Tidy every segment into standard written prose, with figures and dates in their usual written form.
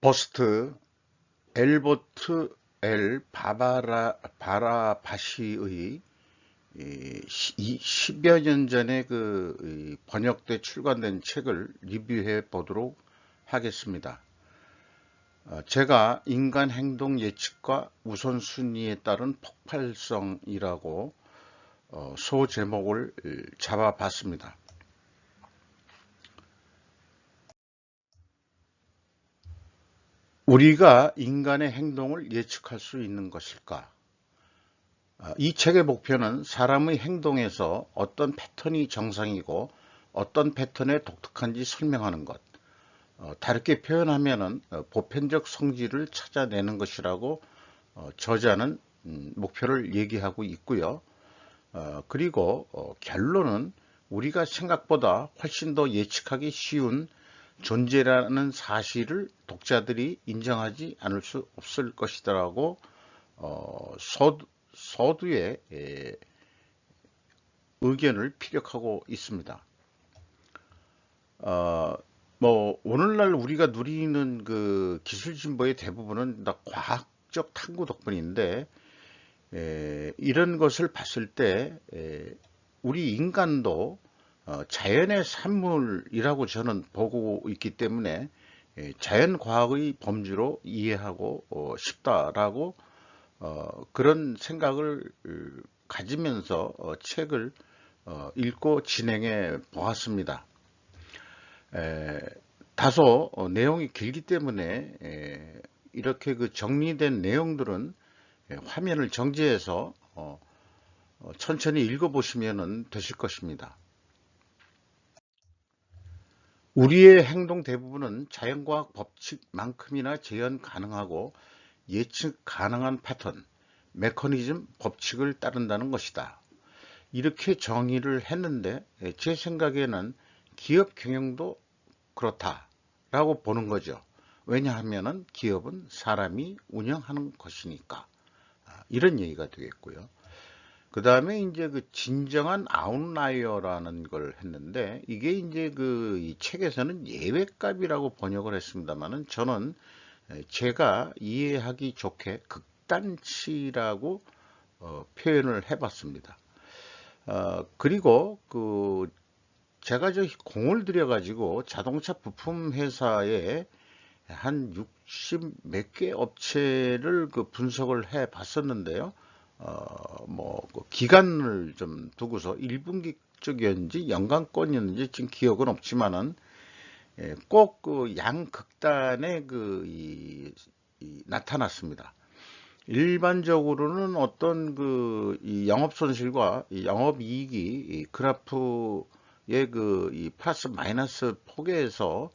버스트 엘버트 엘 바라바시의 10여 년 전에 번역돼 출간된 책을 리뷰해 보도록 하겠습니다. 제가 인간 행동 예측과 우선순위에 따른 폭발성이라고 소제목을 잡아봤습니다. 우리가 인간의 행동을 예측할 수 있는 것일까? 이 책의 목표는 사람의 행동에서 어떤 패턴이 정상이고 어떤 패턴에 독특한지 설명하는 것, 다르게 표현하면 보편적 성질을 찾아내는 것이라고 저자는 목표를 얘기하고 있고요. 그리고 결론은 우리가 생각보다 훨씬 더 예측하기 쉬운 존재라는 사실을 독자들이 인정하지 않을 수 없을 것이라고 서두에 의견을 피력하고 있습니다. 오늘날 우리가 누리는 그 기술 진보의 대부분은 다 과학적 탐구 덕분인데, 이런 것을 봤을 때 우리 인간도 자연의 산물이라고 저는 보고 있기 때문에 자연과학의 범주로 이해하고 싶다라고 그런 생각을 가지면서 책을 읽고 진행해 보았습니다. 다소 내용이 길기 때문에 이렇게 정리된 내용들은 화면을 정지해서 천천히 읽어보시면 되실 것입니다. 우리의 행동 대부분은 자연과학 법칙만큼이나 재현 가능하고 예측 가능한 패턴, 메커니즘, 법칙을 따른다는 것이다. 이렇게 정의를 했는데 제 생각에는 기업 경영도 그렇다라고 보는 거죠. 왜냐하면 기업은 사람이 운영하는 것이니까. 이런 얘기가 되겠고요. 그 다음에 이제 진정한 아웃라이어라는 걸 했는데, 이게 이제 이 책에서는 예외값이라고 번역을 했습니다만은 저는 제가 이해하기 좋게 극단치라고 표현을 해봤습니다. 그리고 제가 공을 들여 가지고 자동차 부품 회사에 한 60 몇 개 업체를 분석을 해 봤었는데요. 기간을 좀 두고서 1분기 쪽이었는지 연간권이었는지 지금 기억은 없지만은 꼭 양극단에 나타났습니다. 일반적으로는 어떤 이 영업 손실과 이 영업 이익이 그래프의 이 플러스 마이너스 폭에서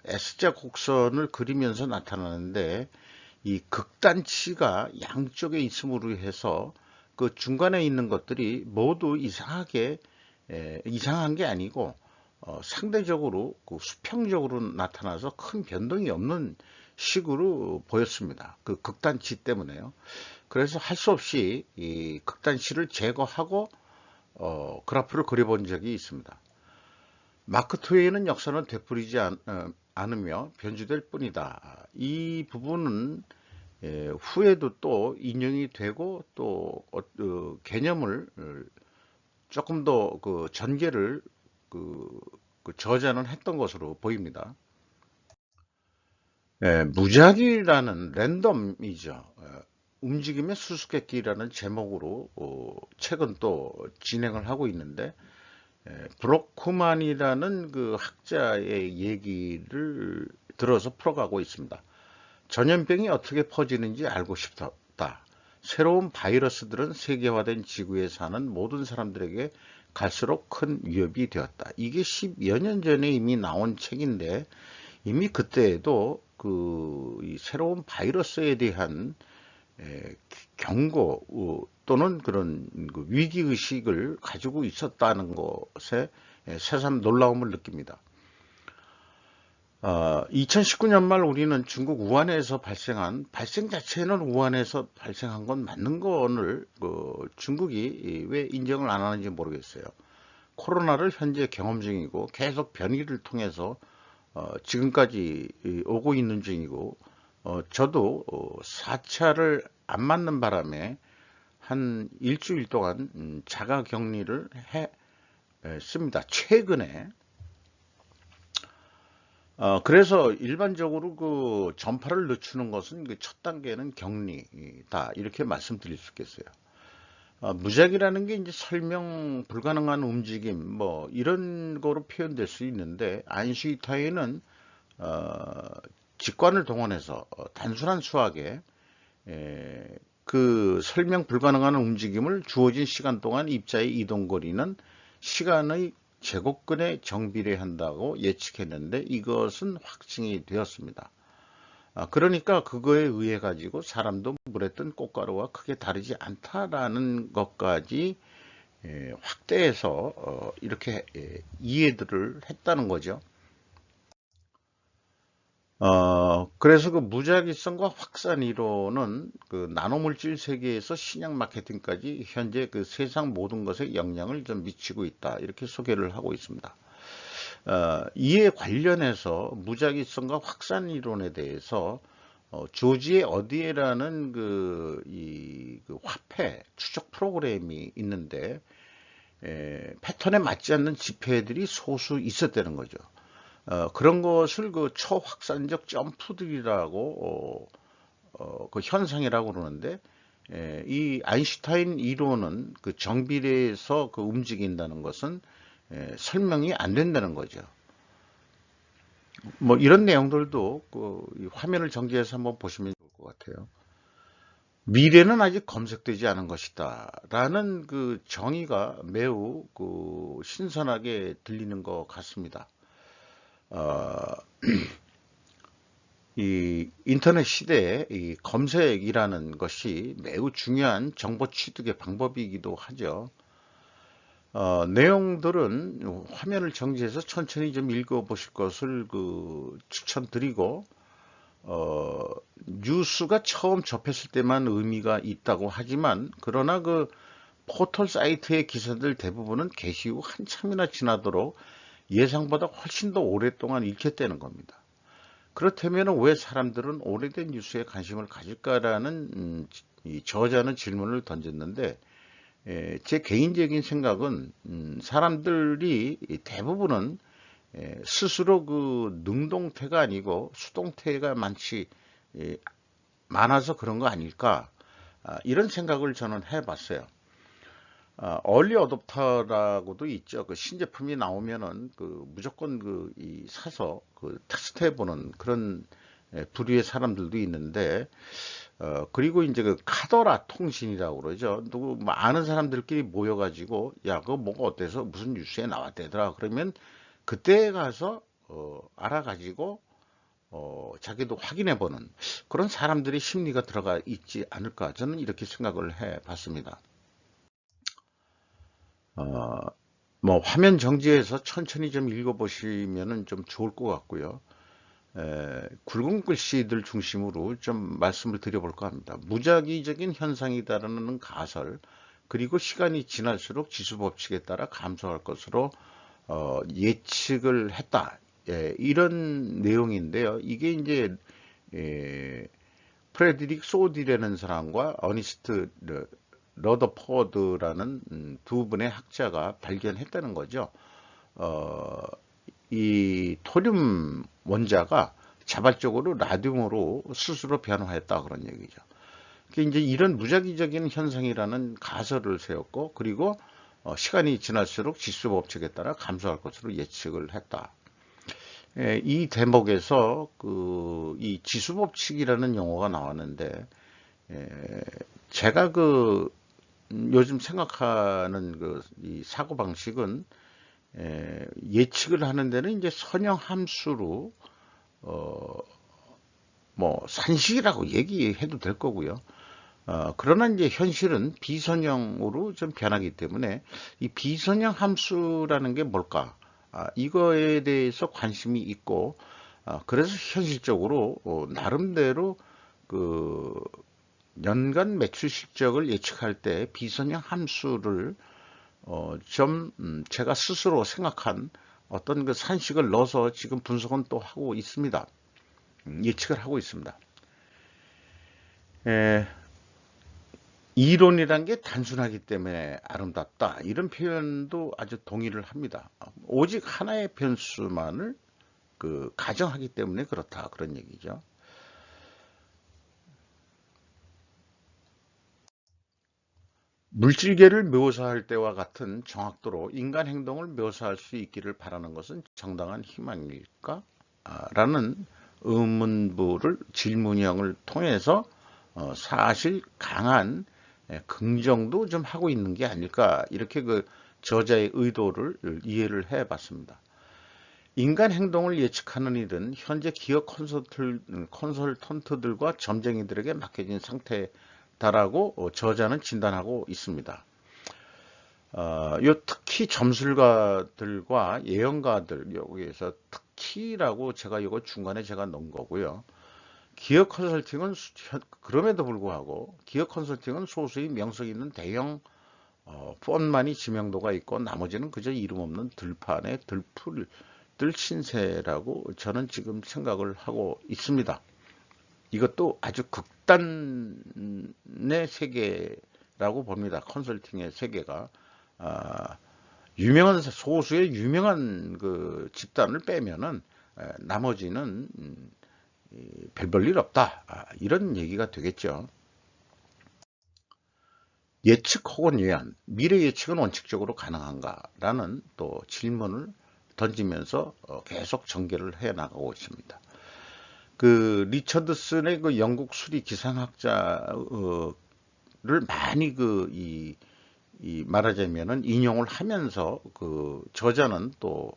S자 곡선을 그리면서 나타나는데, 이 극단치가 양쪽에 있음으로 해서 그 중간에 있는 것들이 모두 이상한 게 아니고 상대적으로 수평적으로 나타나서 큰 변동이 없는 식으로 보였습니다. 그 극단치 때문에요. 그래서 할 수 없이 이 극단치를 제거하고 그래프를 그려본 적이 있습니다. 마크 트웨이는 역사는 되풀이지 않으며 변주될 뿐이다. 이 부분은 후에도 또 인용이 되고 또 개념을 조금 더 전개를 저자는 했던 것으로 보입니다. 무작위라는 랜덤이죠. 움직임의 수수께끼라는 제목으로 책은 또 진행을 하고 있는데, 브로크만이라는 학자의 얘기를 들어서 풀어가고 있습니다. 전염병이 어떻게 퍼지는지 알고 싶다. 새로운 바이러스들은 세계화된 지구에 사는 모든 사람들에게 갈수록 큰 위협이 되었다. 이게 10여 년 전에 이미 나온 책인데, 이미 그때에도 이 새로운 바이러스에 대한 경고 또는 그런 위기의식을 가지고 있었다는 것에 새삼 놀라움을 느낍니다. 2019년 말 우리는 중국 우한에서 발생 자체는 우한에서 발생한 건 맞는 거를 중국이 왜 인정을 안 하는지 모르겠어요. 코로나를 현재 경험 중이고 계속 변이를 통해서 지금까지 오고 있는 중이고, 저도 4차를 안 맞는 바람에 한 일주일 동안 자가 격리를 했습니다. 최근에. 그래서 일반적으로 그 전파를 늦추는 것은 그 첫 단계는 격리다. 이렇게 말씀드릴 수 있겠어요. 무작위라는 게 이제 설명 불가능한 움직임, 뭐, 이런 거로 표현될 수 있는데, 아인슈타인은, 직관을 동원해서 단순한 수학에 그 설명 불가능한 움직임을 주어진 시간 동안 입자의 이동거리는 시간의 제곱근에 정비례한다고 예측했는데 이것은 확증이 되었습니다. 그러니까 그거에 의해 가지고 사람도 물에 뜬 꽃가루와 크게 다르지 않다라는 것까지 확대해서 이렇게 이해들을 했다는 거죠. 그래서 그 무작위성과 확산 이론은 그 나노물질 세계에서 신약 마케팅까지 현재 그 세상 모든 것에 영향을 좀 미치고 있다. 이렇게 소개를 하고 있습니다. 이에 관련해서 무작위성과 확산 이론에 대해서 조지의 어디에라는 그 화폐 추적 프로그램이 있는데 패턴에 맞지 않는 지폐들이 소수 있었다는 거죠. 그런 것을 그 초확산적 점프들이라고 그 현상이라고 그러는데 이 아인슈타인 이론은 그 정비례에서 그 움직인다는 것은 설명이 안 된다는 거죠. 뭐 이런 내용들도 이 화면을 정지해서 한번 보시면 좋을 것 같아요. 미래는 아직 검색되지 않은 것이다 라는 그 정의가 매우 그 신선하게 들리는 것 같습니다. 이 인터넷 시대에 이 검색이라는 것이 매우 중요한 정보 취득의 방법이기도 하죠. 내용들은 화면을 정지해서 천천히 좀 읽어보실 것을 추천드리고, 뉴스가 처음 접했을 때만 의미가 있다고 하지만, 그러나 그 포털 사이트의 기사들 대부분은 게시 후 한참이나 지나도록 예상보다 훨씬 더 오랫동안 읽혔다는 겁니다. 그렇다면 왜 사람들은 오래된 뉴스에 관심을 가질까라는 이 저자는 질문을 던졌는데, 제 개인적인 생각은 사람들이 대부분은 스스로 그 능동태가 아니고 수동태가 많아서 그런 거 아닐까, 이런 생각을 저는 해봤어요. 얼리 어댑터라고도 있죠. 그 신제품이 나오면은 무조건 사서 테스트해보는 그런 부류의 사람들도 있는데, 그리고 이제 그 카더라 통신이라고 그러죠. 누구 뭐 아는 사람들끼리 모여가지고 야 그거 뭐가 어때서 무슨 뉴스에 나왔대더라. 그러면 그때 가서 알아가지고 자기도 확인해보는 그런 사람들의 심리가 들어가 있지 않을까. 저는 이렇게 생각을 해봤습니다. 뭐 화면 정지해서 천천히 좀 읽어보시면은 좀 좋을 것 같고요. 굵은 글씨들 중심으로 좀 말씀을 드려볼까 합니다. 무작위적인 현상이다라는 가설, 그리고 시간이 지날수록 지수법칙에 따라 감소할 것으로 예측을 했다. 이런 내용인데요. 이게 이제 프레드릭 소디라는 사람과 어니스트 러더포드라는 두 분의 학자가 발견했다는 거죠. 이 토륨 원자가 자발적으로 라듐으로 스스로 변화했다 그런 얘기죠. 이제 이런 무작위적인 현상이라는 가설을 세웠고, 그리고 시간이 지날수록 지수 법칙에 따라 감소할 것으로 예측을 했다. 이 대목에서 이 지수 법칙이라는 용어가 나왔는데, 제가 요즘 생각하는 이 사고 방식은 예측을 하는 데는 이제 선형 함수로 뭐 산식이라고 얘기해도 될 거고요. 그러나 이제 현실은 비선형으로 좀 변하기 때문에 이 비선형 함수라는 게 뭘까? 이거에 대해서 관심이 있고, 그래서 현실적으로 나름대로 연간 매출 실적을 예측할 때 비선형 함수를 좀 제가 스스로 생각한 어떤 그 산식을 넣어서 지금 분석은 또 하고 있습니다. 예측을 하고 있습니다. 에, 이론이란 게 단순하기 때문에 아름답다. 이런 표현도 아주 동의를 합니다. 오직 하나의 변수만을 그 가정하기 때문에 그렇다. 그런 얘기죠. 물질계를 묘사할 때와 같은 정확도로 인간 행동을 묘사할 수 있기를 바라는 것은 정당한 희망일까? 라는 의문부를 질문형을 통해서 사실 강한 긍정도 좀 하고 있는 게 아닐까 이렇게 그 저자의 의도를 이해를 해 봤습니다. 인간 행동을 예측하는 일은 현재 기업 컨설턴트들과 점쟁이들에게 맡겨진 상태다라고 저자는 진단하고 있습니다. 특히 점술가들과 예언가들, 여기에서 특히라고 제가 이거 중간에 제가 넣은 거고요. 기업 컨설팅은 그럼에도 불구하고 기업 컨설팅은 소수의 명성 있는 대형 펀만이 지명도가 있고 나머지는 그저 이름 없는 들판의 들 신세라고 저는 지금 생각을 하고 있습니다. 이것도 아주 극단의 세계라고 봅니다. 컨설팅의 세계가 유명한 소수의 유명한 그 집단을 빼면은 나머지는 별 볼 일 없다. 이런 얘기가 되겠죠. 예측 혹은 예언, 미래 예측은 원칙적으로 가능한가라는 또 질문을 던지면서 계속 전개를 해 나가고 있습니다. 그 리처드슨의 그 영국 수리 기상학자를 많이 이 말하자면은 인용을 하면서 그 저자는 또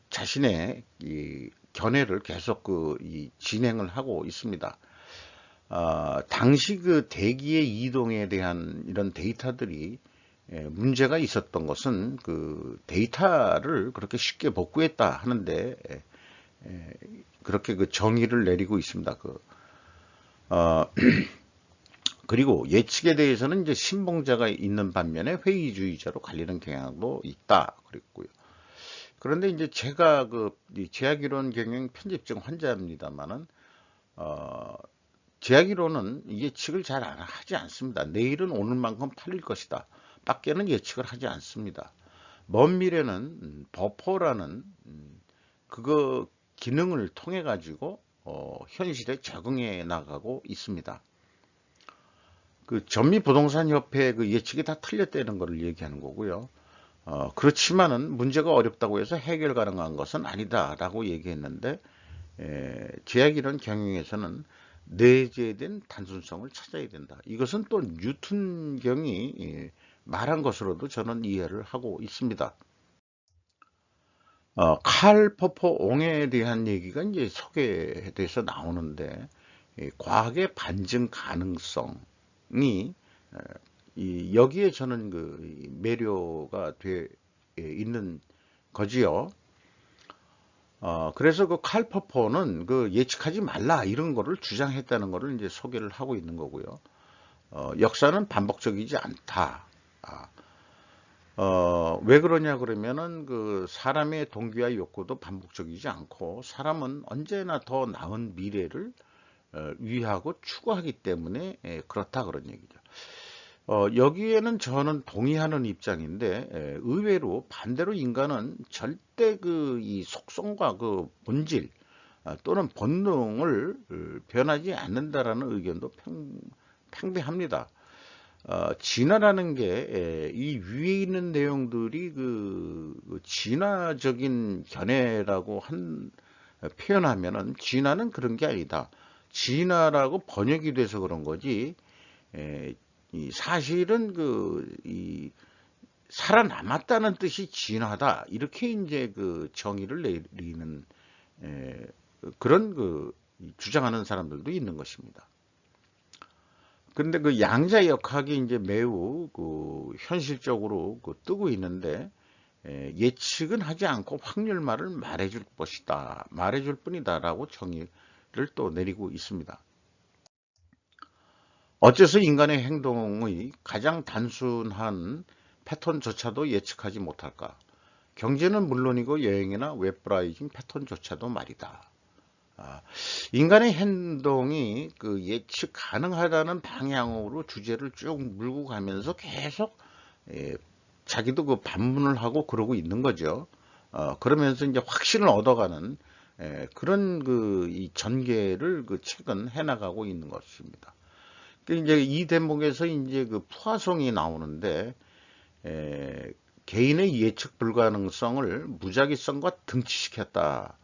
자신의 이 견해를 계속 이 진행을 하고 있습니다. 당시 그 대기의 이동에 대한 이런 데이터들이 문제가 있었던 것은 그 데이터를 그렇게 쉽게 복구했다 하는데 그렇게 그 정의를 내리고 있습니다. 어, 그리고 예측에 대해서는 이제 신봉자가 있는 반면에 회의주의자로 갈리는 경향도 있다. 그랬고요. 그런데 이제 제가 이 제약이론 경영 편집증 환자입니다만은 제약이론은 예측을 잘 하지 않습니다. 내일은 오늘만큼 팔릴 것이다. 밖에는 예측을 하지 않습니다. 먼 미래는 버퍼라는 그거 기능을 통해 가지고 현실에 적응해 나가고 있습니다. 그 전미부동산협회 그 예측이 다 틀렸다는 것을 얘기하는 거고요. 그렇지만은 문제가 어렵다고 해서 해결 가능한 것은 아니다라고 얘기했는데 제약이론 경영에서는 내재된 단순성을 찾아야 된다. 이것은 또 뉴턴경이 말한 것으로도 저는 이해를 하고 있습니다. 칼 포퍼 옹에 대한 얘기가 이제 소개돼서 나오는데 과학의 반증 가능성이 여기에 저는 그 매료가 돼 있는 거지요. 그래서 그 칼 포퍼는 그 예측하지 말라 이런 거를 주장했다는 거를 이제 소개를 하고 있는 거고요. 역사는 반복적이지 않다. 왜 그러냐 그러면은 그 사람의 동기와 욕구도 반복적이지 않고 사람은 언제나 더 나은 미래를 위하고 추구하기 때문에 그렇다 그런 얘기죠. 여기에는 저는 동의하는 입장인데 의외로 반대로 인간은 절대 이 속성과 그 본질 또는 본능을 변하지 않는다라는 의견도 팽배합니다. 진화라는 게 이 위에 있는 내용들이 그 진화적인 견해라고 표현하면은 진화는 그런 게 아니다. 진화라고 번역이 돼서 그런 거지. 이 사실은 이 살아남았다는 뜻이 진화다. 이렇게 이제 그 정의를 내리는 그런 주장하는 사람들도 있는 것입니다. 그런데 그 양자역학이 이제 매우 현실적으로 뜨고 있는데 예측은 하지 않고 확률말을 말해줄 것이다. 말해줄 뿐이다라고 정의를 또 내리고 있습니다. 어째서 인간의 행동의 가장 단순한 패턴조차도 예측하지 못할까? 경제는 물론이고 여행이나 웹브라우징 패턴조차도 말이다. 아, 인간의 행동이 그 예측 가능하다는 방향으로 주제를 쭉 물고 가면서 계속 예, 자기도 그 반문을 하고 그러고 있는 거죠. 그러면서 이제 확신을 얻어가는 그런 그 이 전개를 그 최근 해나가고 있는 것입니다. 그 이제 이 대목에서 이제 그 푸아송이 나오는데 개인의 예측 불가능성을 무작위성과 등치시켰다.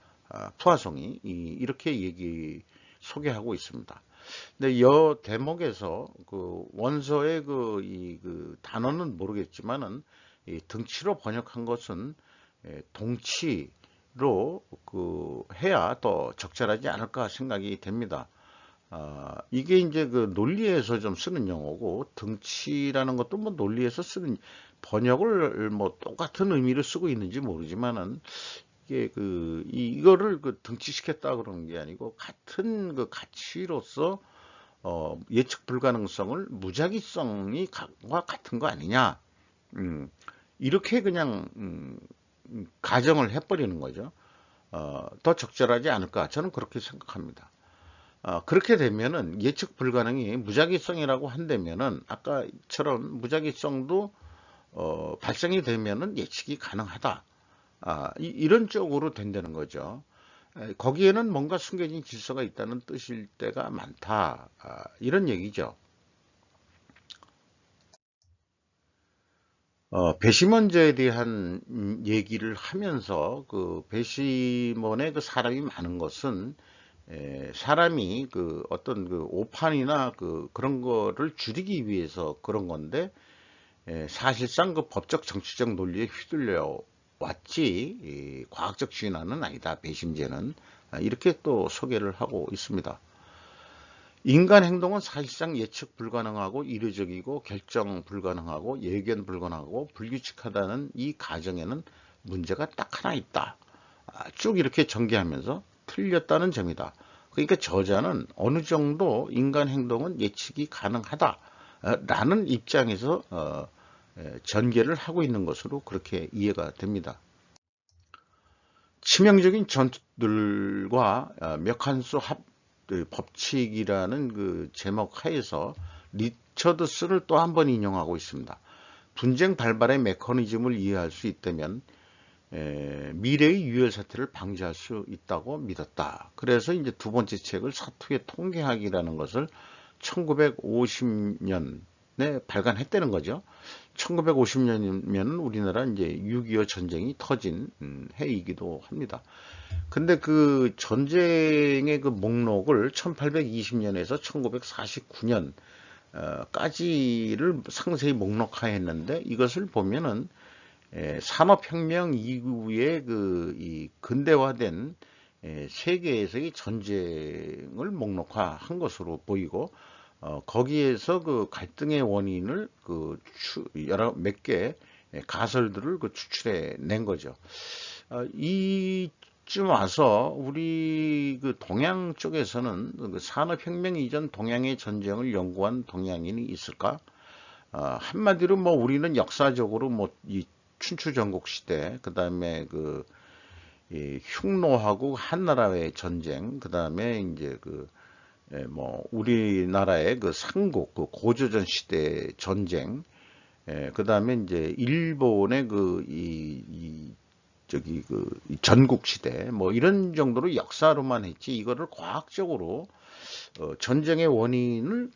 푸아송이 이렇게 소개하고 있습니다. 근데 이 대목에서 그 원서의 그 단어는 모르겠지만은 이 등치로 번역한 것은 동치로 그 해야 더 적절하지 않을까 생각이 됩니다. 이게 이제 그 논리에서 좀 쓰는 용어고 등치라는 것도 뭐 논리에서 쓰는 번역을 뭐 똑같은 의미를 쓰고 있는지 모르지만은 이게 이거를 그 등치시켰다 그러는 게 아니고 같은 그 가치로서 예측 불가능성을 무작위성이 와 같은 거 아니냐. 이렇게 그냥 가정을 해버리는 거죠. 더 적절하지 않을까 저는 그렇게 생각합니다. 그렇게 되면은 예측 불가능이 무작위성이라고 한다면은 아까처럼 무작위성도 발생이 되면은 예측이 가능하다. 이런 쪽으로 된다는 거죠. 거기에는 뭔가 숨겨진 질서가 있다는 뜻일 때가 많다. 이런 얘기죠. 배심원제에 대한 얘기를 하면서 그 배심원에 그 사람이 많은 것은 사람이 그 어떤 그 오판이나 그런 거를 줄이기 위해서 그런 건데 사실상 그 법적 정치적 논리에 휘둘려 왔지 과학적 진화는 아니다. 배심제는 이렇게 또 소개를 하고 있습니다. 인간 행동은 사실상 예측 불가능하고 이례적이고 결정 불가능하고 예견 불가능하고 불규칙하다는 이 가정에는 문제가 딱 하나 있다. 쭉 이렇게 전개하면서 틀렸다는 점이다. 그러니까 저자는 어느 정도 인간 행동은 예측이 가능하다 라는 입장에서 전개를 하고 있는 것으로 그렇게 이해가 됩니다. 치명적인 전투들과 멱한수 법칙이라는 그 제목 하에서 리처드슨을 또 한 번 인용하고 있습니다. 분쟁 발발의 메커니즘을 이해할 수 있다면 미래의 유혈 사태를 방지할 수 있다고 믿었다. 그래서 이제 두 번째 책을 사투의 통계학이라는 것을 1950년에 발간했다는 거죠. 1950년이면 우리나라 이제 6.25 전쟁이 터진 해이기도 합니다. 근데 그 전쟁의 그 목록을 1820년에서 1949년 까지를 상세히 목록화했는데 이것을 보면은 산업혁명 이후에 이 근대화된 세계에서의 전쟁을 목록화한 것으로 보이고 거기에서 그 갈등의 원인을 여러 몇 개 가설들을 추출해 낸 거죠. 이쯤 와서 우리 그 동양 쪽에서는 그 산업혁명 이전 동양의 전쟁을 연구한 동양인이 있을까? 한마디로 뭐 우리는 역사적으로 뭐 이 춘추 전국 시대, 그 다음에 이 흉노하고 한나라의 전쟁, 그 다음에 이제 뭐 우리나라의 그 삼국 그 고조선 시대 전쟁, 그 다음에 이제 일본의 이 전국 시대 뭐 이런 정도로 역사로만 했지 이거를 과학적으로 전쟁의 원인을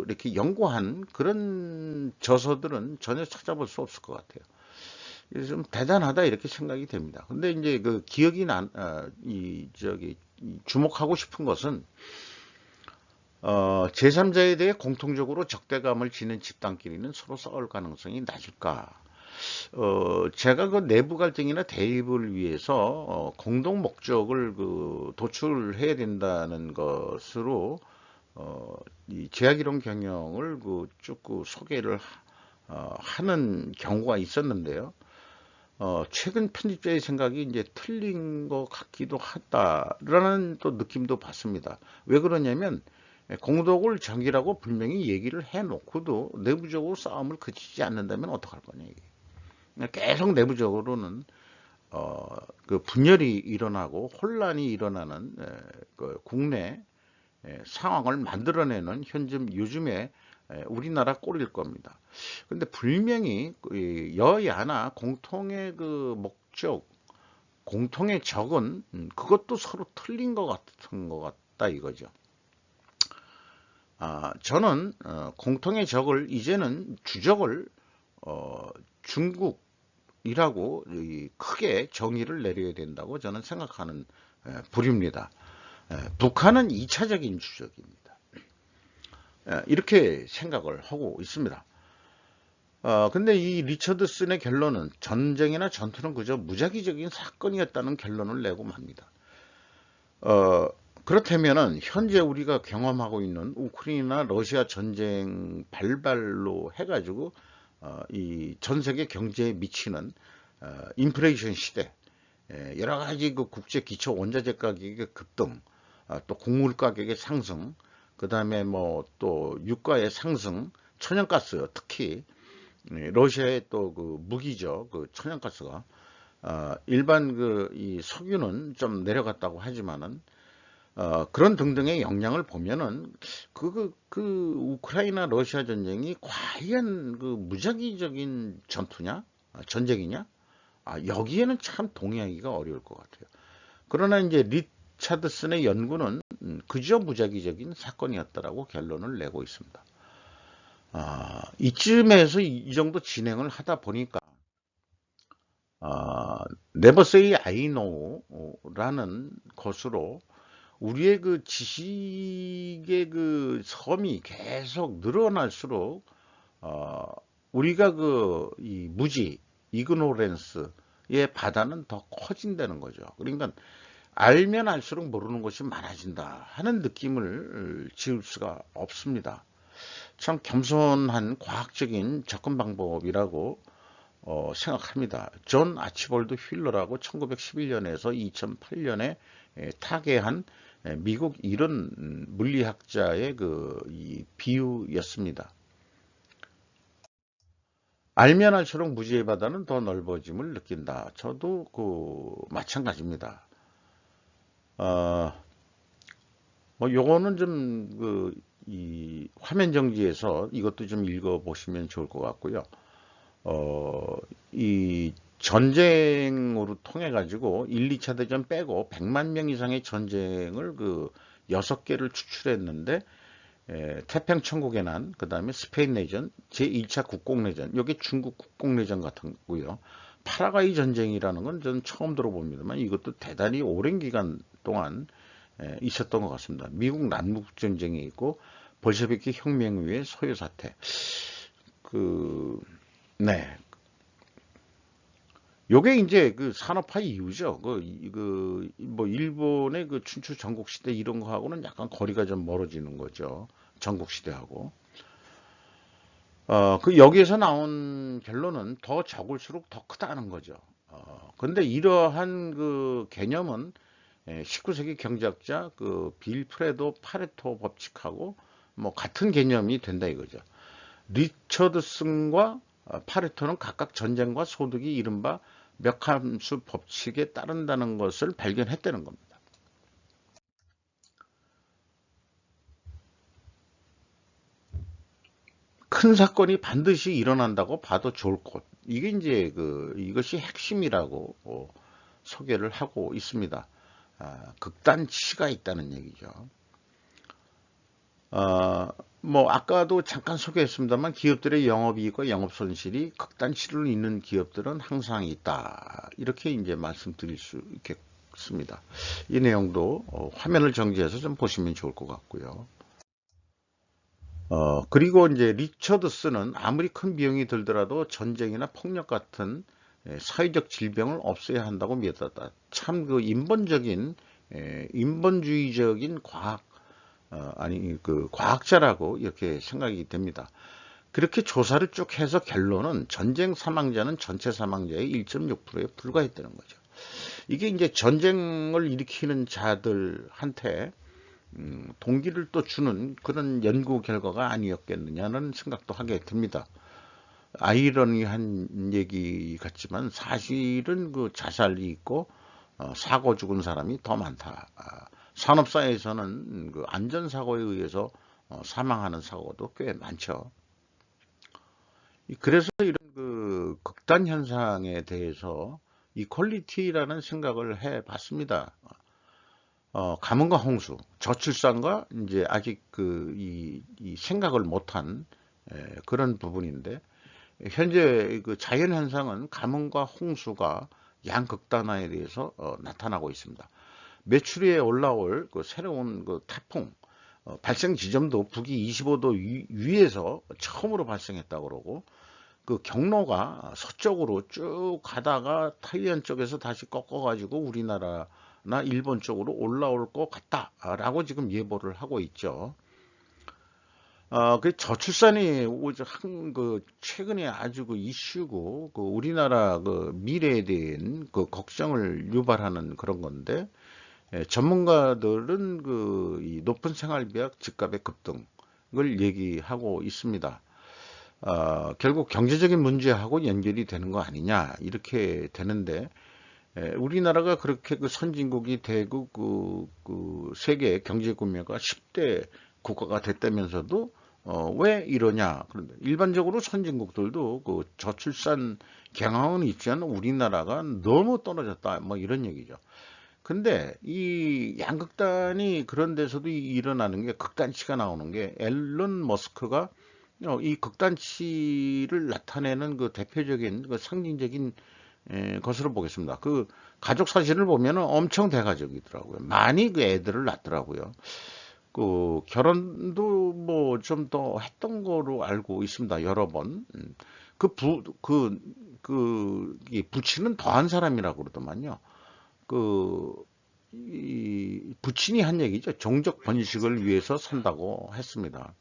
이렇게 연구한 그런 저서들은 전혀 찾아볼 수 없을 것 같아요. 그래서 좀 대단하다 이렇게 생각이 됩니다. 근데 이제 기억이 주목하고 싶은 것은 제3자에 대해 공통적으로 적대감을 지닌 집단끼리는 서로 싸울 가능성이 낮을까? 제가 그 내부 갈등이나 대립을 위해서 공동 목적을 도출해야 된다는 것으로 이 제약이론 경영을 쭉 소개를 하는 경우가 있었는데요. 최근 편집자의 생각이 이제 틀린 것 같기도 하다라는 또 느낌도 받습니다. 왜 그러냐면 공덕을 정의라고 분명히 얘기를 해놓고도 내부적으로 싸움을 그치지 않는다면 어떡할 거냐 이게. 계속 내부적으로는 그 분열이 일어나고 혼란이 일어나는 그 국내 상황을 만들어내는 요즘에 우리나라 꼴일 겁니다. 근데 분명히 여야나 공통의 그 목적, 공통의 적은 그것도 서로 틀린 것 같은 것 같다 이거죠. 저는 공통의 적을 이제는 주적을 중국이라고 크게 정의를 내려야 된다고 저는 생각하는 부류입니다. 북한은 2차적인 주적입니다. 이렇게 생각을 하고 있습니다. 근데 이 리처드슨의 결론은 전쟁이나 전투는 그저 무작위적인 사건이었다는 결론을 내고 맙니다. 그렇다면은 현재 우리가 경험하고 있는 우크라이나 러시아 전쟁 발발로 해가지고 이 전 세계 경제에 미치는 인플레이션 시대, 여러 가지 그 국제 기초 원자재 가격의 급등, 또 곡물 가격의 상승, 그 다음에 뭐 또 유가의 상승, 천연가스 특히 러시아의 또 그 무기죠, 그 천연가스가 일반 그 이 석유는 좀 내려갔다고 하지만은 그런 등등의 영향을 보면은 우크라이나 러시아 전쟁이 과연 그 무작위적인 전투냐, 전쟁이냐? 여기에는 참 동의하기가 어려울 것 같아요. 그러나 이제 리차드슨의 연구는 그저 무작위적인 사건이었다라고 결론을 내고 있습니다. 이쯤에서 이 정도 진행을 하다 보니까 Never Say I Know라는 것으로 우리의 그 지식의 그 섬이 계속 늘어날수록 우리가 그 이 무지, 이그노랜스의 바다는 더 커진다는 거죠. 그러니까 알면 알수록 모르는 것이 많아진다 하는 느낌을 지울 수가 없습니다. 참 겸손한 과학적인 접근 방법이라고 생각합니다. 존 아치볼드 휠러라고 1911년에서 2008년에 타계한 미국 이런 물리학자의 이 비유였습니다. 알면 알수록 무지의 바다는 더 넓어짐을 느낀다. 저도 마찬가지입니다. 뭐 요거는 좀 이 화면 정지해서 이것도 좀 읽어 보시면 좋을 것 같고요. 이 전쟁으로 통해 가지고 1, 2차 대전 빼고 100만 명 이상의 전쟁을 6개를 추출했는데 태평천국의 난, 그 다음에 스페인 내전, 제1차 국공내전, 여기 중국 국공내전 같은 거고요. 파라과이 전쟁이라는 건 저는 처음 들어봅니다만 이것도 대단히 오랜 기간 동안 있었던 것 같습니다. 미국 남북 전쟁이 있고 볼셰비키 혁명 후의 소요 사태. 네. 요게 이제 그 산업화 이후죠. 뭐 일본의 그 춘추 전국 시대 이런 거하고는 약간 거리가 좀 멀어지는 거죠. 전국 시대하고. 여기에서 나온 결론은 더 적을수록 더 크다는 거죠. 근데 이러한 그 개념은 19세기 경제학자 빌 프레도 파레토 법칙하고 뭐 같은 개념이 된다 이거죠. 리처드슨과 파레토는 각각 전쟁과 소득이 이른바 몇 함수 법칙에 따른다는 것을 발견했다는 겁니다. 큰 사건이 반드시 일어난다고 봐도 좋을 것. 이게 이제 이것이 핵심이라고 소개를 하고 있습니다. 극단치가 있다는 얘기죠. 뭐 아까도 잠깐 소개했습니다만 기업들의 영업이익과 영업손실이 극단치를 잇는 기업들은 항상 있다. 이렇게 이제 말씀드릴 수 있겠습니다. 이 내용도 화면을 정지해서 좀 보시면 좋을 것 같고요. 그리고 이제 리처드슨은 아무리 큰 비용이 들더라도 전쟁이나 폭력 같은 사회적 질병을 없애야 한다고 믿었다. 참 인본주의적인 과학 과학자라고 이렇게 생각이 됩니다. 그렇게 조사를 쭉 해서 결론은 전쟁 사망자는 전체 사망자의 1.6%에 불과했다는 거죠. 이게 이제 전쟁을 일으키는 자들한테 동기를 또 주는 그런 연구 결과가 아니었겠느냐는 생각도 하게 됩니다. 아이러니한 얘기 같지만 사실은 그 자살이 있고 사고 죽은 사람이 더 많다. 산업사에서는 그 안전사고에 의해서 사망하는 사고도 꽤 많죠. 그래서 이런 그 극단 현상에 대해서 이퀄리티라는 생각을 해 봤습니다. 가뭄과 홍수, 저출산과 이제 아직 이 생각을 못한 그런 부분인데, 현재 그 자연 현상은 가뭄과 홍수가 양극단화에 대해서 나타나고 있습니다. 매추리에 올라올 그 새로운 그 태풍 발생 지점도 북위 25도 위에서 처음으로 발생했다고 그러고, 그 경로가 서쪽으로 쭉 가다가 타이완 쪽에서 다시 꺾어가지고 우리나라나 일본 쪽으로 올라올 것 같다라고 지금 예보를 하고 있죠. 그 저출산이 그 최근에 아주 그 이슈고, 그 우리나라 그 미래에 대한 그 걱정을 유발하는 그런 건데, 전문가들은 이 높은 생활비약 집값의 급등을 얘기하고 있습니다. 결국 경제적인 문제하고 연결이 되는 거 아니냐 이렇게 되는데, 우리나라가 그렇게 그 선진국이 되고 그 세계 경제 구매가 10대 국가가 됐다면서도 왜 이러냐. 그런데 일반적으로 선진국들도 그 저출산 경향은 있지만 우리나라가 너무 떨어졌다 뭐 이런 얘기죠. 근데 이 양극단이 그런 데서도 일어나는 게, 극단치가 나오는 게, 앨런 머스크가 이 극단치를 나타내는 그 대표적인 그 상징적인 것으로 보겠습니다. 그 가족 사진을 보면 엄청 대가족이더라고요. 많이 그 애들을 낳더라고요. 그 결혼도 뭐 좀 더 했던 거로 알고 있습니다. 여러 번. 이 부친은 더한 사람이라고 그러더만요. 이 부친이 한 얘기죠. 종족 번식을 위해서 산다고 했습니다.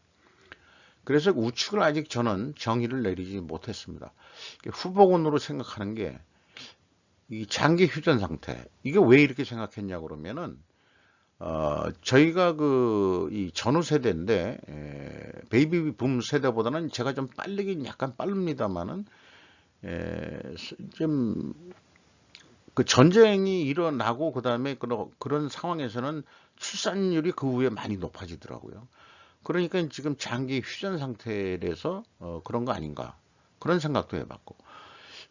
그래서 우측을 아직 저는 정의를 내리지 못했습니다. 후보군으로 생각하는 게 이 장기 휴전 상태. 이게 왜 이렇게 생각했냐 그러면은 저희가 이 전후 세대인데, 베이비 붐 세대보다는 제가 좀 빠르긴 약간 빠릅니다만은, 좀 그 전쟁이 일어나고 그다음에 그런 상황에서는 출산율이 그 후에 많이 높아지더라고요. 그러니까 지금 장기 휴전 상태라서 그런 거 아닌가, 그런 생각도 해봤고,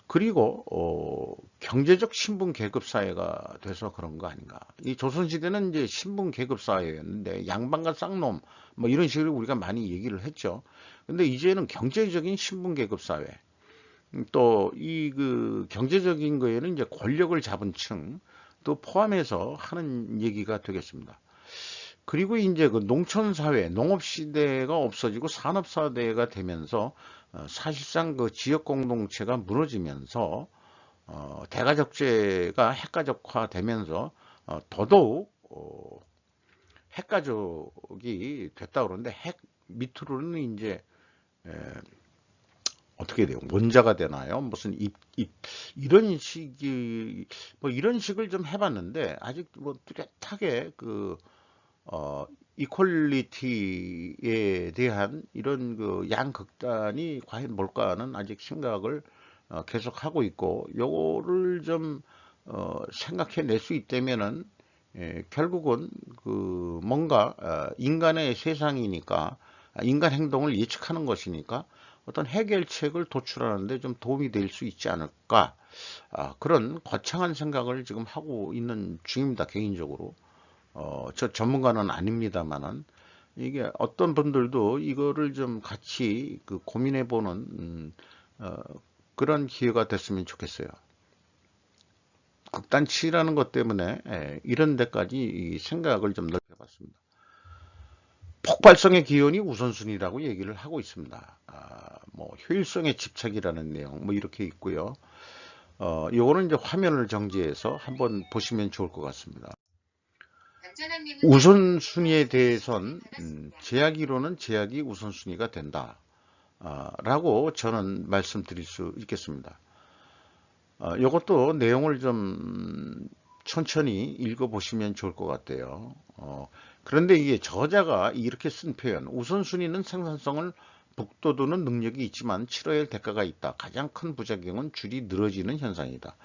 그리고 경제적 신분 계급 사회가 돼서 그런 거 아닌가. 이 조선시대는 이제 신분 계급 사회였는데 양반과 쌍놈 뭐 이런 식으로 우리가 많이 얘기를 했죠. 근데 이제는 경제적인 신분 계급 사회, 또 이 그 경제적인 거에는 이제 권력을 잡은 층 또 포함해서 하는 얘기가 되겠습니다. 그리고 이제 그 농촌 사회, 농업 시대가 없어지고 산업 사대가 되면서 사실상 그 지역 공동체가 무너지면서 대가족제가 핵가족화 되면서 더더욱 핵가족이 됐다 그러는데, 핵 밑으로는 이제 에, 어떻게 돼요? 원자가 되나요? 무슨 이런 식이 뭐 이런 식을 좀 해봤는데, 아직 뭐 뚜렷하게 이퀄리티에 대한 이런 그 양극단이 과연 뭘까는 아직 생각을 계속 하고 있고, 요거를 좀 생각해 낼 수 있다면은 결국은 그 뭔가 인간의 세상이니까, 인간 행동을 예측하는 것이니까 어떤 해결책을 도출하는데 좀 도움이 될 수 있지 않을까, 그런 거창한 생각을 지금 하고 있는 중입니다. 개인적으로 저 전문가는 아닙니다만은, 이게 어떤 분들도 이거를 좀 같이 그 고민해보는 그런 기회가 됐으면 좋겠어요. 극단치라는 것 때문에 이런 데까지 이 생각을 좀 넓혀봤습니다. 폭발성의 기원이 우선순위라고 얘기를 하고 있습니다. 뭐 효율성의 집착이라는 내용 뭐 이렇게 있고요. 요거는 이제 화면을 정지해서 한번 보시면 좋을 것 같습니다. 우선순위에 대해선 제약이론은 제약이 우선순위가 된다 라고 저는 말씀드릴 수 있겠습니다. 이것도 내용을 좀 천천히 읽어보시면 좋을 것 같아요. 그런데 이게 저자가 이렇게 쓴 표현, 우선순위는 생산성을 북돋우는 능력이 있지만 치러야 할 대가가 있다. 가장 큰 부작용은 줄이 늘어지는 현상이다.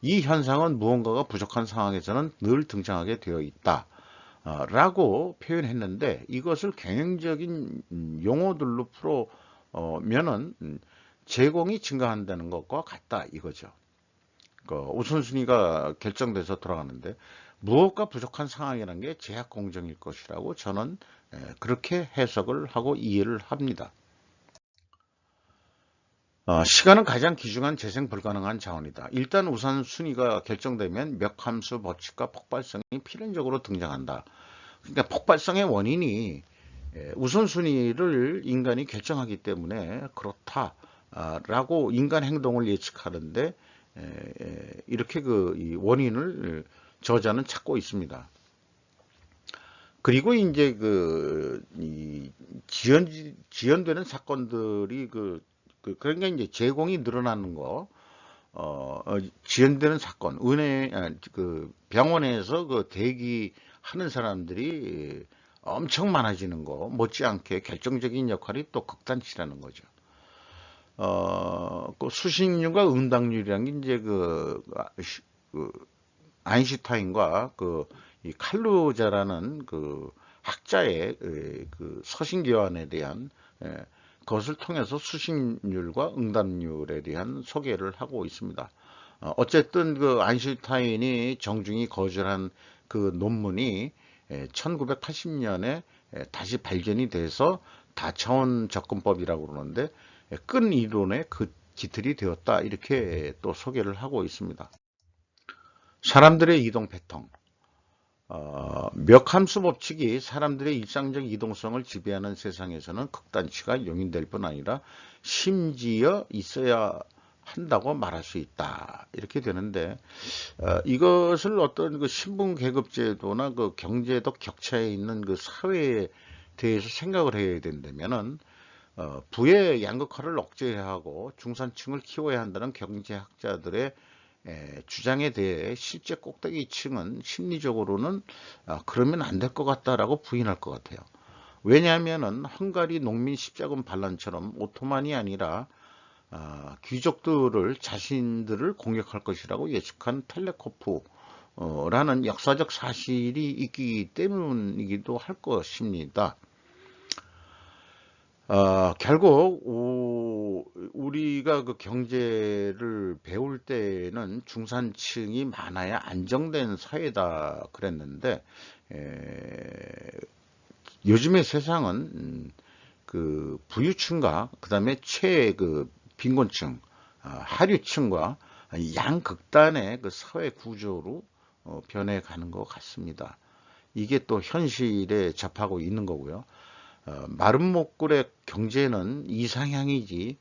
이 현상은 무언가가 부족한 상황에서는 늘 등장하게 되어 있다. 라고 표현했는데 이것을 경영적인 용어들로 풀어면은 제공이 증가한다는 것과 같다 이거죠. 그 우선순위가 결정돼서 돌아가는데 무엇과 부족한 상황이라는 게 제약 공정일 것이라고 저는 그렇게 해석을 하고 이해를 합니다. 시간은 가장 귀중한 재생 불가능한 자원이다. 일단 우선순위가 결정되면 몇 함수 법칙과 폭발성이 필연적으로 등장한다. 그러니까 폭발성의 원인이 우선순위를 인간이 결정하기 때문에 그렇다라고 인간 행동을 예측하는데 이렇게 이 원인을 저자는 찾고 있습니다. 그리고 이제 지연되는 사건들이 그러니까 이제 제공이 늘어나는 거, 지연되는 사건, 병원에서 대기하는 사람들이 엄청 많아지는 거 못지않게 결정적인 역할이 또 극단치라는 거죠. 수식률과 응답률이라는 게 이제 아인슈타인과 이 칼루자라는 학자의 서신 교환에 대한 그것을 통해서 수식률과 응답률에 대한 소개를 하고 있습니다. 어쨌든 아인슈타인이 정중히 거절한 논문이 1980년에 다시 발견이 돼서 다차원 접근법이라고 그러는데 끈 이론의 기틀이 되었다 이렇게 또 소개를 하고 있습니다. 사람들의 이동 패턴. 멱함수 법칙이 사람들의 일상적 이동성을 지배하는 세상에서는 극단치가 용인될 뿐 아니라 심지어 있어야 한다고 말할 수 있다. 이렇게 되는데 이것을 어떤 신분 계급 제도나 경제적 격차에 있는 사회에 대해서 생각을 해야 된다면은 부의 양극화를 억제해야 하고 중산층을 키워야 한다는 경제학자들의 주장에 대해 실제 꼭대기층은 심리적으로는 그러면 안 될 것 같다라고 부인할 것 같아요. 왜냐하면은 헝가리 농민 십자군 반란처럼 오토만이 아니라 귀족들을 자신들을 공격할 것이라고 예측한 텔레코프라는 역사적 사실이 있기 때문이기도 할 것입니다. 결국 우리가 경제를 배울 때는 중산층이 많아야 안정된 사회다 그랬는데 요즘의 세상은 부유층과 그다음에 빈곤층, 하류층과 양극단의 사회 구조로 변해가는 것 같습니다. 이게 또 현실에 접하고 있는 거고요. 마른 목골의 경제는 이상향이지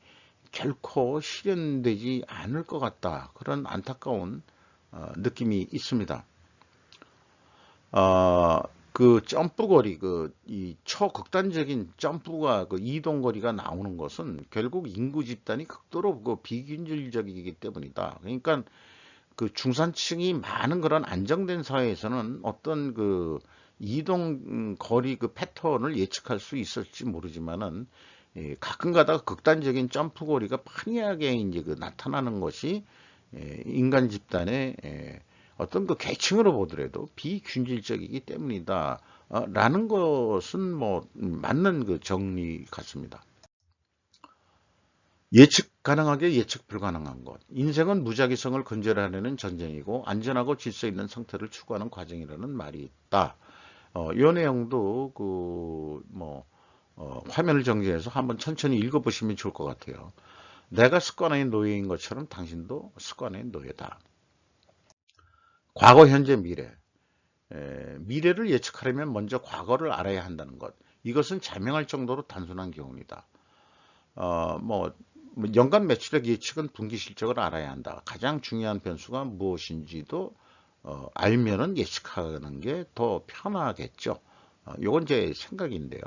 결코 실현되지 않을 것 같다. 그런 안타까운 느낌이 있습니다. 점프거리, 이 초극단적인 점프가 이동거리가 나오는 것은 결국 인구 집단이 극도로 비균질적이기 때문이다. 그러니까 중산층이 많은 그런 안정된 사회에서는 어떤 이동 거리 패턴을 예측할 수 있을지 모르지만은 가끔 가다가 극단적인 점프 거리가 판이하게 이제 나타나는 것이 인간 집단의 어떤 계층으로 보더라도 비균질적이기 때문이다 라는 것은 맞는 정리 같습니다. 예측 가능하게 예측 불가능한 것. 인생은 무작위성을 근절하려는 전쟁이고 안전하고 질서 있는 상태를 추구하는 과정이라는 말이 있다. 이 내용도 화면을 정지해서 한번 천천히 읽어보시면 좋을 것 같아요. 내가 습관의 노예인 것처럼 당신도 습관의 노예다. 과거, 현재, 미래. 미래를 예측하려면 먼저 과거를 알아야 한다는 것. 이것은 자명할 정도로 단순한 교훈이다. 연간 매출액 예측은 분기 실적을 알아야 한다. 가장 중요한 변수가 무엇인지도 알면은 예측하는 게 더 편하겠죠. 요건 제 생각인데요.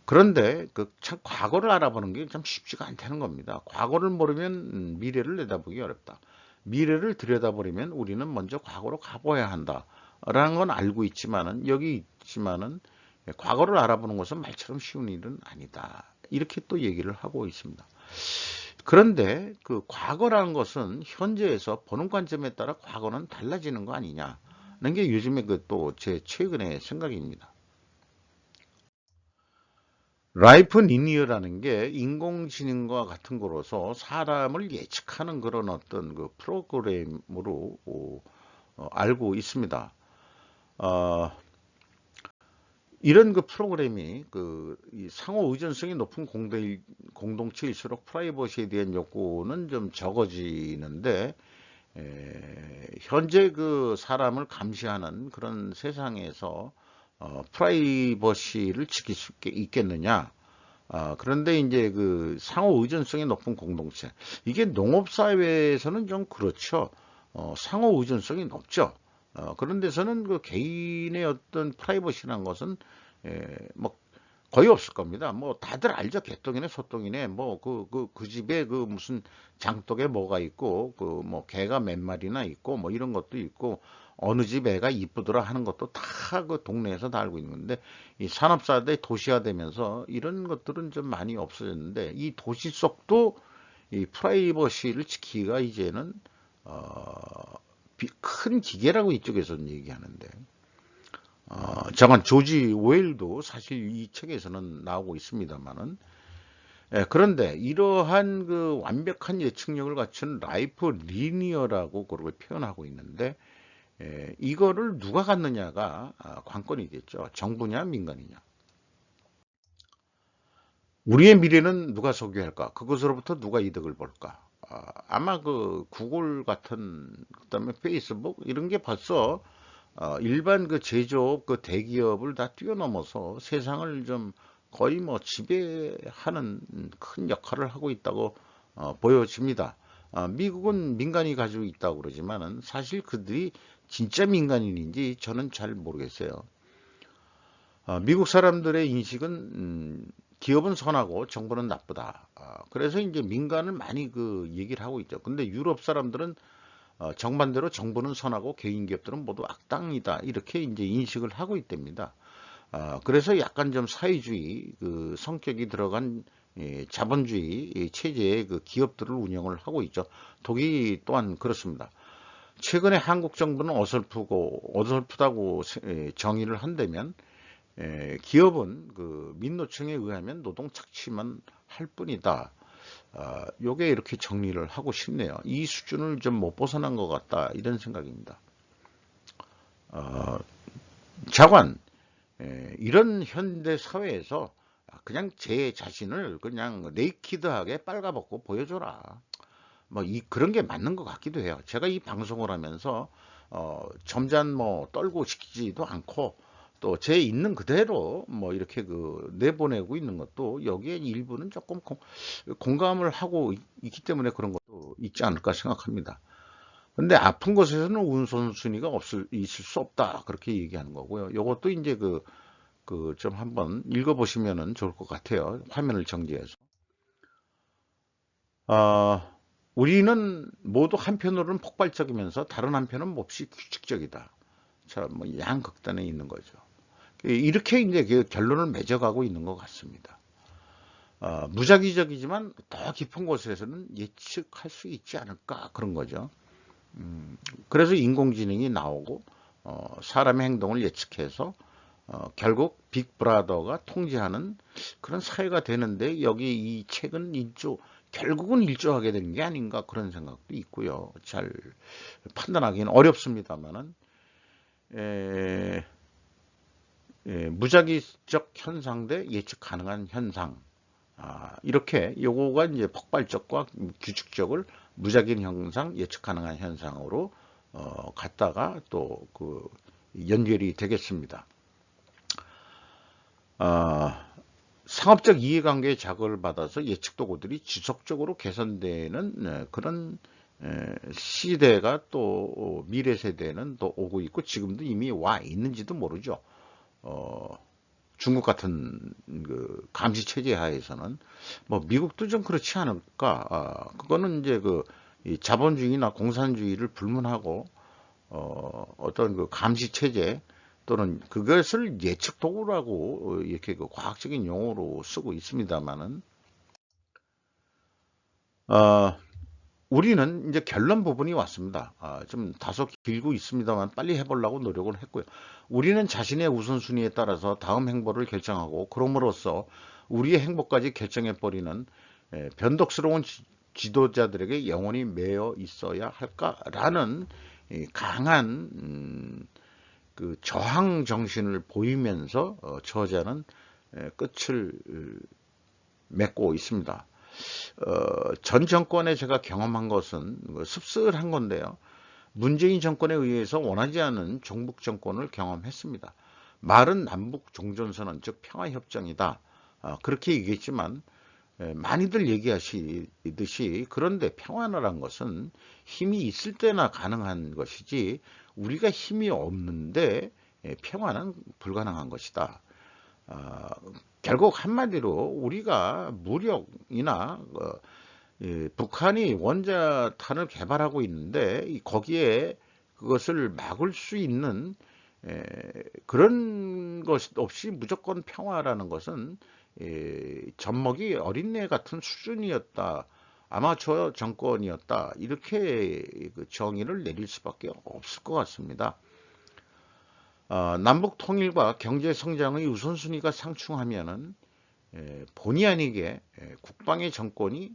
그런데 참 과거를 알아보는 게 참 쉽지가 않다는 겁니다. 과거를 모르면 미래를 내다보기 어렵다. 미래를 들여다보려면 우리는 먼저 과거로 가봐야 한다. 라는 건 알고 있지만은, 여기 있지만은, 과거를 알아보는 것은 말처럼 쉬운 일은 아니다. 이렇게 또 얘기를 하고 있습니다. 그런데 그 과거라는 것은 현재에서 보는 관점에 따라 과거는 달라지는 거 아니냐는 게 요즘에 그 또 제 최근의 생각입니다. 라이프 리니어라는 게 인공지능과 같은 거로서 사람을 예측하는 그런 어떤 그 프로그램으로 알고 있습니다. 어, 이런 그 프로그램이 이 상호 의존성이 높은 공동체일수록 프라이버시에 대한 요구는 좀 적어지는데, 현재 그 사람을 감시하는 그런 세상에서 프라이버시를 지킬 수 있겠느냐? 그런데 이제 그 상호 의존성이 높은 공동체. 이게 농업사회에서는 좀 그렇죠. 상호 의존성이 높죠. 그런 데서는 그 개인의 어떤 프라이버시라는 것은, 뭐, 거의 없을 겁니다. 뭐, 다들 알죠. 개똥이네, 소똥이네, 뭐, 그 집에 그 무슨 장독에 뭐가 있고, 그 뭐, 개가 몇 마리나 있고, 뭐, 이런 것도 있고, 어느 집 애가 이쁘더라 하는 것도 다 그 동네에서 다 알고 있는 건데, 이 산업사대 도시화되면서 이런 것들은 좀 많이 없어졌는데, 이 도시 속도 이 프라이버시를 지키기가 이제는, 큰 기계라고 이쪽에서는 얘기하는데, 잠깐 조지 오웰도 사실 이 책에서는 나오고 있습니다만은, 그런데 이러한 그 완벽한 예측력을 갖춘 라이프 리니어라고 그걸 표현하고 있는데, 이거를 누가 갖느냐가 관건이겠죠. 정부냐 민간이냐. 우리의 미래는 누가 소유할까? 그것으로부터 누가 이득을 볼까? 아마 그 구글 같은, 그다음에 페이스북 이런 게 벌써 일반 그 제조업 그 대기업을 다 뛰어넘어서 세상을 좀 거의 뭐 지배하는 큰 역할을 하고 있다고 보여집니다. 미국은 민간이 가지고 있다고 그러지만은 사실 그들이 진짜 민간인인지 저는 잘 모르겠어요. 미국 사람들의 인식은 기업은 선하고 정부는 나쁘다. 그래서 이제 민간을 많이 그 얘기를 하고 있죠. 근데 유럽 사람들은 정반대로 정부는 선하고 개인 기업들은 모두 악당이다. 이렇게 이제 인식을 하고 있답니다. 그래서 약간 좀 사회주의 그 성격이 들어간 자본주의 체제의 그 기업들을 운영을 하고 있죠. 독일 또한 그렇습니다. 최근에 한국 정부는 어설프다고 정의를 한다면, 기업은 그 민노총에 의하면 노동 착취만 할 뿐이다. 요게 이렇게 정리를 하고 싶네요. 이 수준을 좀 못 벗어난 것 같다. 이런 생각입니다. 어, 자관, 이런 현대 사회에서 그냥 제 자신을 그냥 네이키드하게 빨가벗고 보여줘라. 뭐 그런 게 맞는 것 같기도 해요. 제가 이 방송을 하면서 점잖 뭐 떨고 시키지도 않고 또 제 있는 그대로 뭐 이렇게 그 내보내고 있는 것도 여기에 일부는 조금 공감을 하고 있기 때문에 그런 것도 있지 않을까 생각합니다. 근데 아픈 곳에서는 우선순위가 있을 수 없다. 그렇게 얘기하는 거고요. 요것도 이제 좀 한번 읽어보시면은 좋을 것 같아요. 화면을 정지해서. 어, 우리는 모두 한편으로는 폭발적이면서 다른 한편은 몹시 규칙적이다. 자, 뭐 양극단에 있는 거죠. 이렇게 이제 그 결론을 맺어가고 있는 것 같습니다. 무작위적이지만 더 깊은 곳에서는 예측할 수 있지 않을까 그런 거죠. 그래서 인공지능이 나오고 사람의 행동을 예측해서 결국 빅브라더가 통제하는 그런 사회가 되는데 여기 이 책은 결국은 일조하게 되는 게 아닌가 그런 생각도 있고요. 잘 판단하기는 어렵습니다만은 무작위적 현상 대 예측 가능한 현상. 이렇게 요거가 이제 폭발적과 규칙적을 무작위 현상, 예측 가능한 현상으로 갔다가 또 그 연결이 되겠습니다. 상업적 이해관계의 자극을 받아서 예측 도구들이 지속적으로 개선되는 그런 시대가 또 미래 세대는 또 오고 있고 지금도 이미 와 있는지도 모르죠. 중국 같은 그 감시 체제 하에서는 뭐 미국도 좀 그렇지 않을까? 그거는 이제 이 자본주의나 공산주의를 불문하고 어떤 그 감시 체제 또는 그것을 예측 도구라고 이렇게 그 과학적인 용어로 쓰고 있습니다만은, 어, 우리는 이제 결론 부분이 왔습니다. 좀 다소 길고 있습니다만 빨리 해보려고 노력을 했고요. 우리는 자신의 우선순위에 따라서 다음 행보를 결정하고, 그럼으로써 우리의 행복까지 결정해버리는 변덕스러운 지도자들에게 영원히 매여 있어야 할까라는 이 강한 그 저항 정신을 보이면서 저자는 끝을 맺고 있습니다. 전 정권에 제가 경험한 것은 씁쓸한 건데요. 문재인 정권에 의해서 원하지 않은 종북 정권을 경험했습니다. 말은 남북 종전선언, 즉 평화협정이다. 그렇게 얘기했지만 많이들 얘기하시듯이, 그런데 평화라는 것은 힘이 있을 때나 가능한 것이지 우리가 힘이 없는데 평화는 불가능한 것이다. 결국 한마디로 우리가 무력이나 북한이 원자탄을 개발하고 있는데 거기에 그것을 막을 수 있는 그런 것 없이 무조건 평화라는 것은 젖먹이 어린애 같은 수준이었다. 아마추어 정권이었다. 이렇게 그 정의를 내릴 수밖에 없을 것 같습니다. 남북 통일과 경제 성장의 우선순위가 상충하면은 본의 아니게 국방의 정권이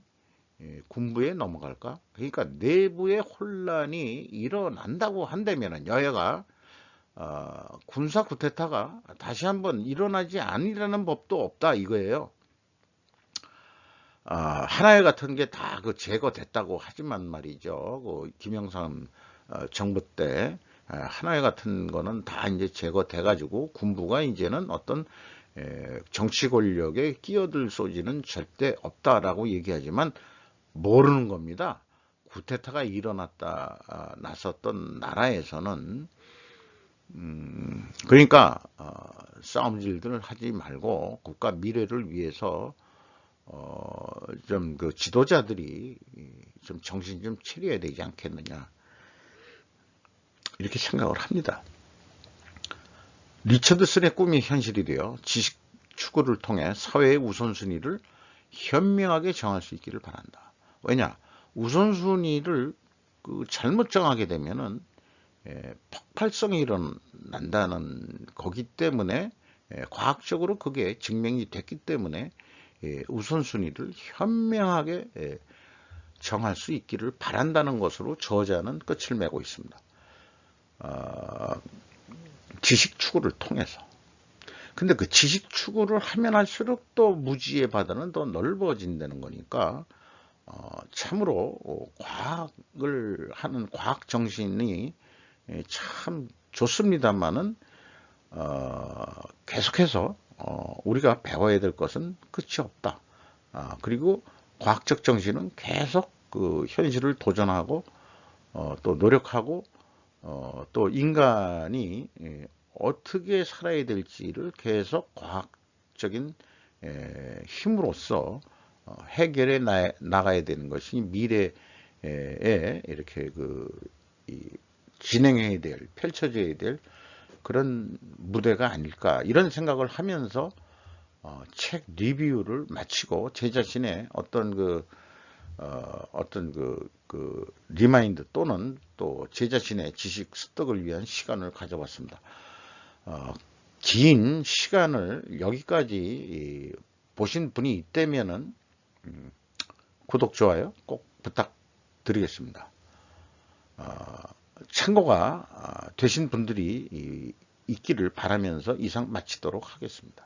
군부에 넘어갈까? 그러니까 내부의 혼란이 일어난다고 한다면은 여야가 군사 쿠데타가 다시 한번 일어나지 않으려는 법도 없다 이거예요. 하나회 같은 게 다 그 제거됐다고 하지만 말이죠. 그 김영삼 정부 때 하나회 같은 거는 다 이제 제거돼 가지고 군부가 이제는 어떤 정치 권력에 끼어들 소지는 절대 없다라고 얘기하지만 모르는 겁니다. 쿠데타가 일어났다 났었던 나라에서는 그러니까 싸움질들을 하지 말고 국가 미래를 위해서 좀 그 지도자들이 좀 정신 좀 차려야 되지 않겠느냐 이렇게 생각을 합니다. 리처드슨의 꿈이 현실이 되어 지식 추구를 통해 사회의 우선순위를 현명하게 정할 수 있기를 바란다. 왜냐? 우선순위를 그 잘못 정하게 되면은 폭발성이 일어난다는 거기 때문에 과학적으로 그게 증명이 됐기 때문에 우선순위를 현명하게 정할 수 있기를 바란다는 것으로 저자는 끝을 맺고 있습니다. 지식 추구를 통해서. 근데 그 지식 추구를 하면 할수록 또 무지의 바다는 더 넓어진다는 거니까 참으로 과학을 하는 과학 정신이 참 좋습니다만은 계속해서 우리가 배워야 될 것은 끝이 없다. 그리고 과학적 정신은 계속 그 현실을 도전하고 또 노력하고 또 인간이 어떻게 살아야 될지를 계속 과학적인 힘으로써 해결해 나가야 되는 것이 미래에 이렇게 진행해야 될, 펼쳐져야 될 그런 무대가 아닐까 이런 생각을 하면서 책 리뷰를 마치고 제 자신의 어떤 리마인드 또는 또 제 자신의 지식 습득을 위한 시간을 가져봤습니다. 긴 시간을 여기까지 보신 분이 있다면은 구독, 좋아요 꼭 부탁드리겠습니다. 참고가 되신 분들이 있기를 바라면서 이상 마치도록 하겠습니다.